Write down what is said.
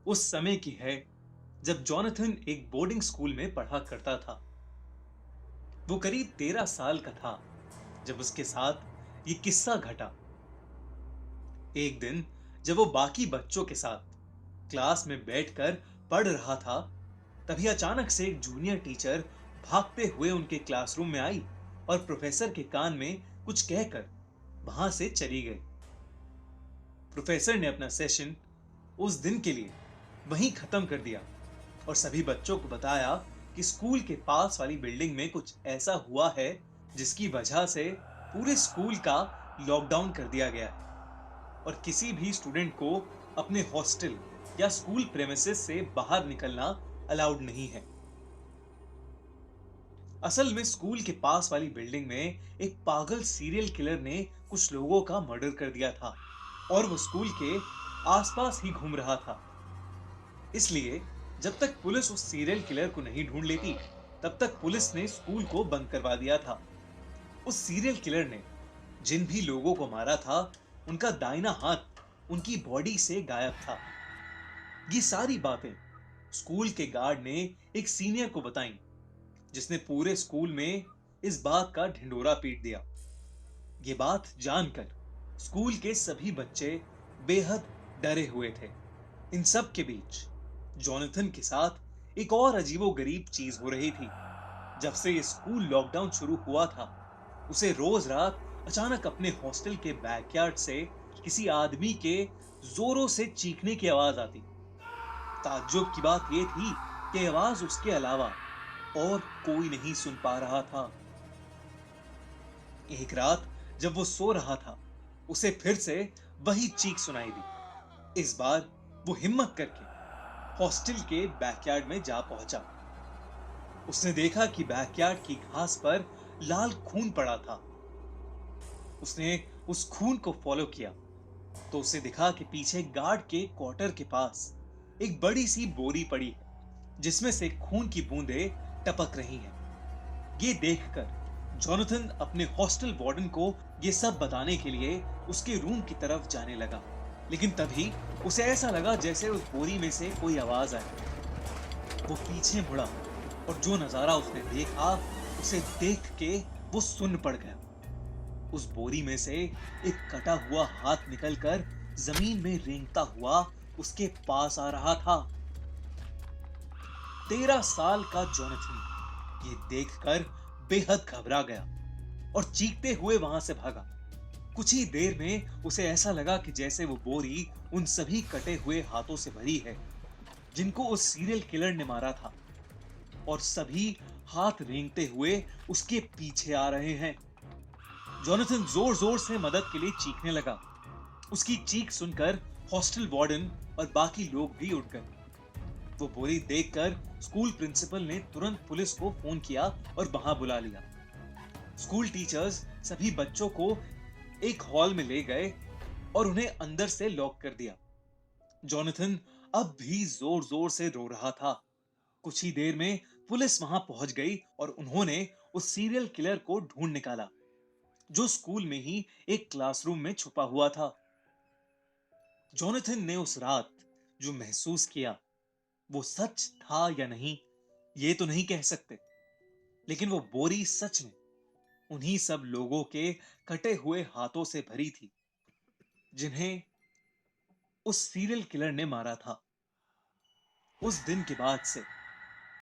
उस समय की है जब जॉनथन एक बोर्डिंग स्कूल में पढ़ा करता था। वो करीब 13 साल का था जब उसके साथ ये किस्सा घटा। एक दिन जब वो बाकी बच्चों के साथ क्लास में बैठकर पढ़ रहा था, तभी अचानक से एक जूनियर टीचर भागते हुए उनके क्लासरूम में आई और प्रोफेसर के कान में कुछ कहकर वहां से चली गई। प्रोफेसर ने अपना सेशन उस दिन के लिए वहीं खत्म कर दिया और सभी बच्चों को बताया कि स्कूल के पास वाली बिल्डिंग में कुछ ऐसा हुआ है जिसकी वजह से पूरे स्कूल का लॉकडाउन कर दिया गया है और किसी भी स्टूडेंट को अपने हॉस्टल या स्कूल प्रेमिसेस से बाहर निकलना अलाउड नहीं है। असल में स्कूल के पास वाली बिल्डिंग में एक पागल सीरियल किलर ने कुछ लोगों का मर्डर कर दिया था और वो स्कूल के आसपास ही घूम रहा था। इसलिए जब तक पुलिस उस सीरियल किलर को नहीं ढूंढ लेती, तब तक पुलिस ने स्कूल को बंद करवा दिया था। उस सीरियल किलर ने जिन भी लोगों को मारा था, उनका दाहिना हाथ उनकी बॉडी से गायब था। ये सारी बातें स्कूल के गार्ड ने एक सीनियर को बताई, जिसने पूरे स्कूल में इस बात का ढिंढोरा पीट दिया। ये बात जानकर स्कूल के सभी बच्चे बेहद डरे हुए थे। इन सब के बीच जॉनथन के साथ एक और अजीबोगरीब चीज हो रही थी। जब से ये स्कूल लॉकडाउन शुरू हुआ था, उसे रोज रात अचानक अपने हॉस्टल के बैकयार्ड से किसी आदमी के जोरों से चीखने की आवाज आती। ताज्जुब की बात यह थी कि आवाज उसके अलावा और कोई नहीं सुन पा रहा था। एक रात जब वो सो रहा था, उसे फिर से वही चीख सुनाई दी। इस बार वो हिम्मत करके हॉस्टल के बैकयार्ड में जा पहुंचा। उसने देखा कि बैकयार्ड की घास पर लाल खून पड़ा था। उसने उस खून को फॉलो किया तो उसे दिखा कि पीछे गार्ड के क्वार्टर के पास एक बड़ी सी बोरी पड़ी है, जिसमें से खून की बूंदें टपक रही हैं। ये देखकर जॉनथन अपने हॉस्टल वार्डन को ये सब बताने के लिए उसके रूम की तरफ जाने लगा। लेकिन तभी उसे ऐसा लगा जैसे उस बोरी में से कोई आवाज आई। वो पीछे मुड़ा और जो नजारा उसने देखा, उसे देख के वो सुन्न पड़ गया। उस बोरी में से एक कटा हुआ हाथ निकलकर जमीन में रेंगता हुआ उसके पास आ रहा था। 13 साल का जॉनथन ये देखकर बेहद घबरा गया और चीखते हुए वहां से भागा। कुछ ही देर में उसे ऐसा लगा कि जैसे वो बोरी उन सभी कटे हुए हाथों से भरी है जिनको उस सीरियल किलर ने मारा था, और सभी हाथ रेंगते हुए उसके पीछे आ रहे हैं। जॉनथन जोर जोर से मदद के लिए चीखने लगा। उसकी चीख सुनकर हॉस्टल वार्डन और बाकी लोग भी उठ गए। वो बोरी देखकर स्कूल प्रिंसिपल ने तुरंत पुलिस को फोन किया और वहां बुला लिया। स्कूल टीचर्स सभी बच्चों को एक हॉल में ले गए और उन्हें अंदर से लॉक कर दिया। जॉनथन अब भी जोर जोर से रो रहा था। कुछ ही देर में पुलिस वहां पहुंच गई और उन्होंने उस सीरियल किलर को ढूंढ निकाला, जो स्कूल में ही एक क्लासरूम में छुपा हुआ था। जॉनथन ने उस रात जो महसूस किया, वो सच था या नहीं, ये तो नहीं कह सकते। लेकिन वो बोरी सच में उन्हीं सब लोगों के कटे हुए हाथों से भरी थी, जिन्हें उस सीरियल किलर ने मारा था। उस दिन के बाद से